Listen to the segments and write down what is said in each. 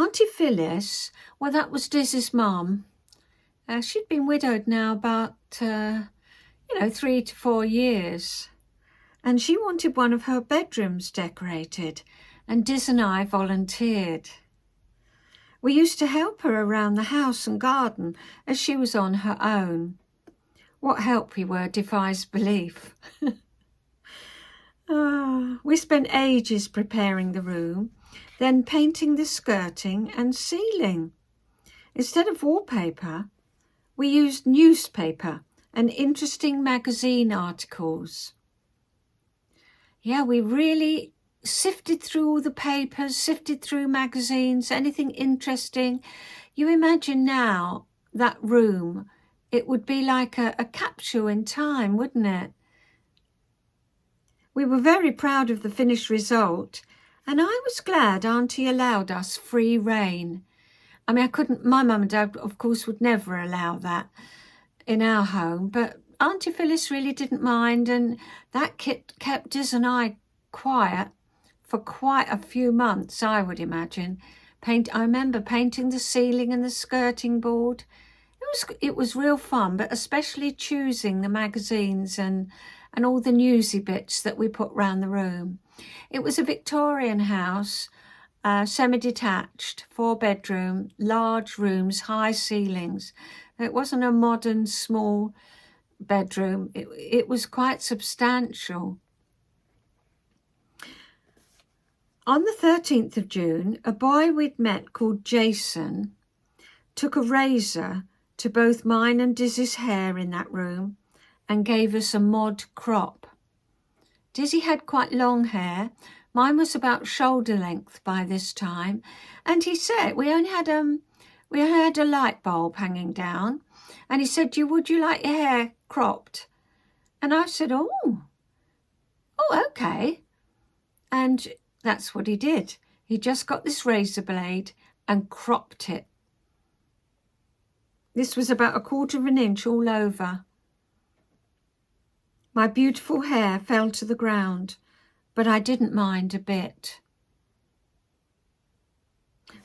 Auntie Phyllis, well, that was Diz's mum. She'd been widowed now about, 3 to 4 years. And she wanted one of her bedrooms decorated, and Diz and I volunteered. We used to help her around the house and garden as she was on her own. What help we were defies belief. We spent ages preparing the room, then painting the skirting and ceiling. Instead of wallpaper, we used newspaper and interesting magazine articles. Yeah, we really sifted through all the papers, sifted through magazines, anything interesting. You imagine now that room, it would be like a capsule in time, wouldn't it? We were very proud of the finished result, and I was glad Auntie allowed us free rein. I mean, my mum and dad, of course, would never allow that in our home, but Auntie Phyllis really didn't mind, and that kept Diz and I quiet for quite a few months, I would imagine. I remember painting the ceiling and the skirting board. It was real fun, but especially choosing the magazines and all the newsy bits that we put round the room. It was a Victorian house, semi-detached, 4-bedroom, large rooms, high ceilings. It wasn't a modern small bedroom. It was quite substantial. On the 13th of June, a boy we'd met called Jason took a razor to both mine and Dizzy's hair in that room and gave us a mod crop. Dizzy had quite long hair. Mine was about shoulder length by this time, and he said we had a light bulb hanging down, and he said, would you like your hair cropped? And I said, oh, okay. And that's what he did. He just got this razor blade and cropped it. This was about 1/4 inch all over. My beautiful hair fell to the ground, but I didn't mind a bit.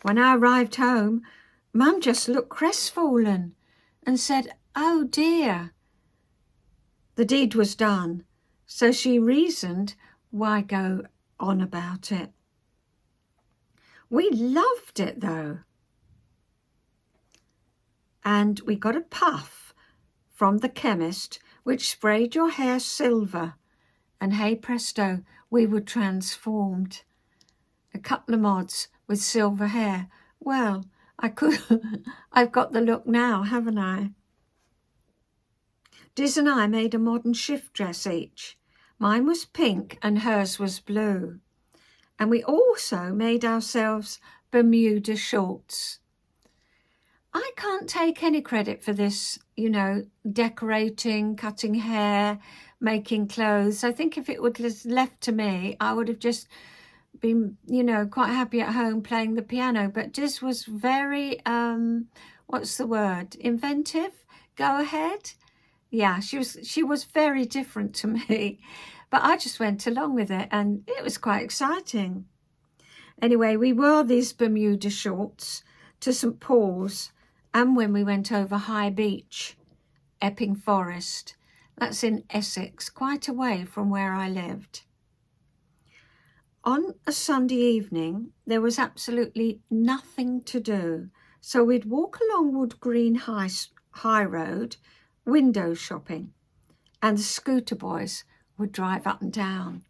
When I arrived home, Mum just looked crestfallen and said, oh dear. The deed was done, so she reasoned, why go on about it? We loved it though. And we got a puff from the chemist which sprayed your hair silver, and hey presto, we were transformed. A couple of mods with silver hair. Well, I've got the look now, haven't I? Diz and I made a modern shift dress each. Mine was pink and hers was blue. And we also made ourselves Bermuda shorts. I can't take any credit for this, decorating, cutting hair, making clothes. I think if it would have left to me, I would have just been, quite happy at home playing the piano. But Diz was very, inventive? Go ahead? Yeah, she was very different to me. But I just went along with it, and it was quite exciting. Anyway, we wore these Bermuda shorts to St. Paul's, and when we went over High Beach, Epping Forest. That's in Essex, quite away from where I lived. On a Sunday evening, there was absolutely nothing to do, so we'd walk along Wood Green High Road, window shopping, and the scooter boys would drive up and down.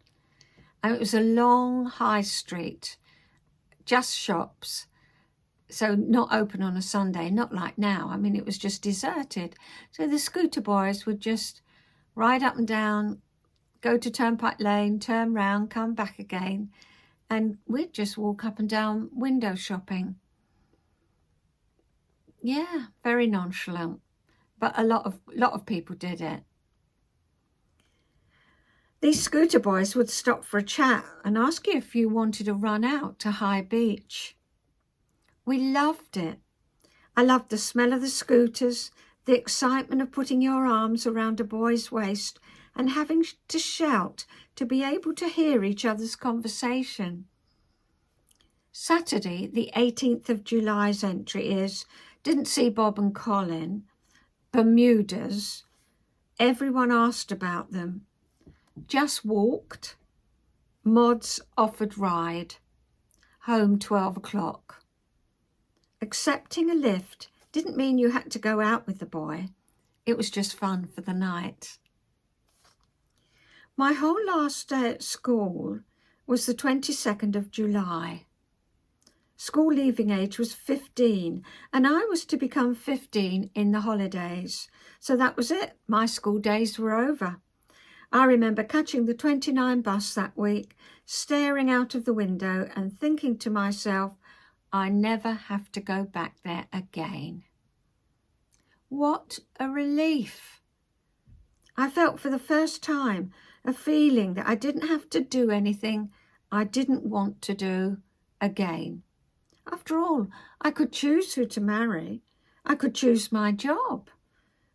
And it was a long high street, just shops, so not open on a Sunday, not like now. I mean, it was just deserted. So the scooter boys would just ride up and down, go to Turnpike Lane, turn round, come back again, and we'd just walk up and down window shopping. Yeah, very nonchalant, but a lot of people did it. These scooter boys would stop for a chat and ask you if you wanted a run out to High Beach. We loved it. I loved the smell of the scooters, the excitement of putting your arms around a boy's waist and having to shout to be able to hear each other's conversation. Saturday, the 18th of July's entry is, didn't see Bob and Colin, Bermudas, everyone asked about them, just walked, mods offered ride, home 12 o'clock. Accepting a lift didn't mean you had to go out with the boy. It was just fun for the night. My whole last day at school was the 22nd of July. School leaving age was 15, and I was to become 15 in the holidays. So that was it. My school days were over. I remember catching the 29 bus that week, staring out of the window and thinking to myself, I never have to go back there again. What a relief. I felt for the first time a feeling that I didn't have to do anything I didn't want to do again. After all, I could choose who to marry. I could choose my job.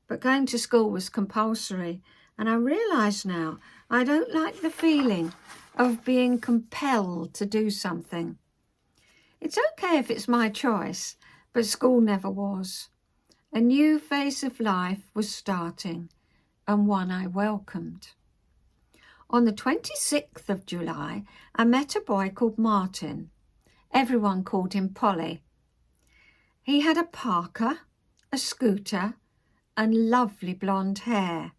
But going to school was compulsory, and I realise now I don't like the feeling of being compelled to do something. It's okay if it's my choice, but school never was. A new phase of life was starting, and one I welcomed. On the 26th of July, I met a boy called Martin. Everyone called him Polly. He had a parka, a scooter, and lovely blonde hair.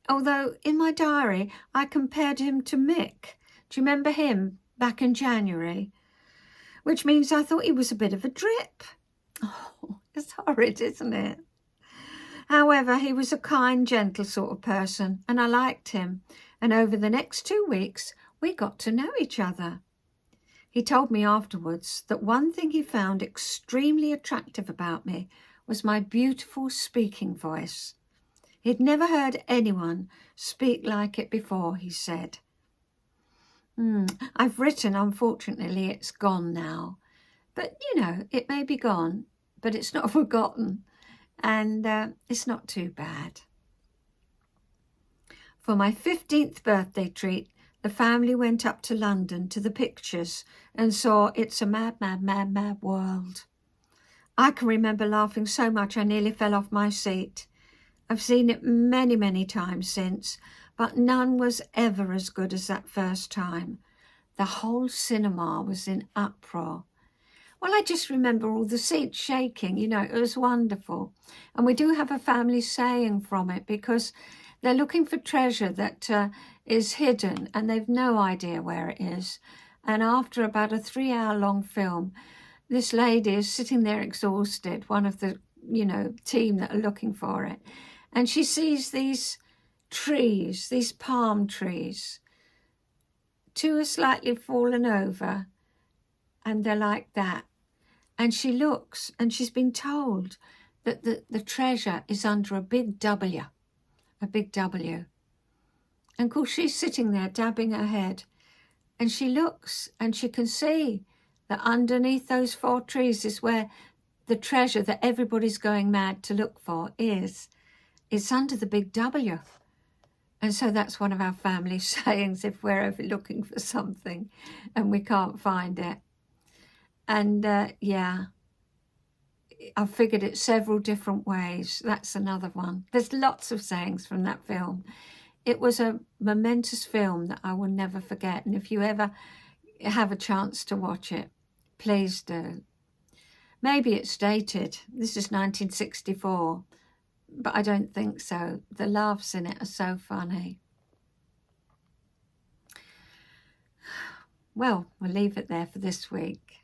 Although in my diary, I compared him to Mick. Do you remember him back in January? Which means I thought he was a bit of a drip. Oh, it's horrid, isn't it? However, he was a kind, gentle sort of person, and I liked him. And over the next 2 weeks, we got to know each other. He told me afterwards that one thing he found extremely attractive about me was my beautiful speaking voice. He'd never heard anyone speak like it before, he said. I've written, unfortunately, it's gone now. But, it may be gone, but it's not forgotten. And it's not too bad. For my 15th birthday treat, the family went up to London to the pictures and saw It's a Mad, Mad, Mad, Mad World. I can remember laughing so much I nearly fell off my seat. I've seen it many, many times since, but none was ever as good as that first time. The whole cinema was in uproar. Well, I just remember all the seats shaking, it was wonderful. And we do have a family saying from it because they're looking for treasure that is hidden and they've no idea where it is. And after about a 3-hour-long film, this lady is sitting there exhausted, one of the, team that are looking for it. And she sees these trees, these palm trees. 2 are slightly fallen over and they're like that. And she looks and she's been told that the treasure is under a big W. A big W. And of course she's sitting there dabbing her head and she looks and she can see that underneath those 4 trees is where the treasure that everybody's going mad to look for is. It's under the big W. And so that's one of our family sayings if we're ever looking for something and we can't find it. And I've figured it several different ways. That's another one. There's lots of sayings from that film. It was a momentous film that I will never forget. And if you ever have a chance to watch it, please do. Maybe it's dated. This is 1964, but I don't think so. The laughs in it are so funny. Well, we'll leave it there for this week.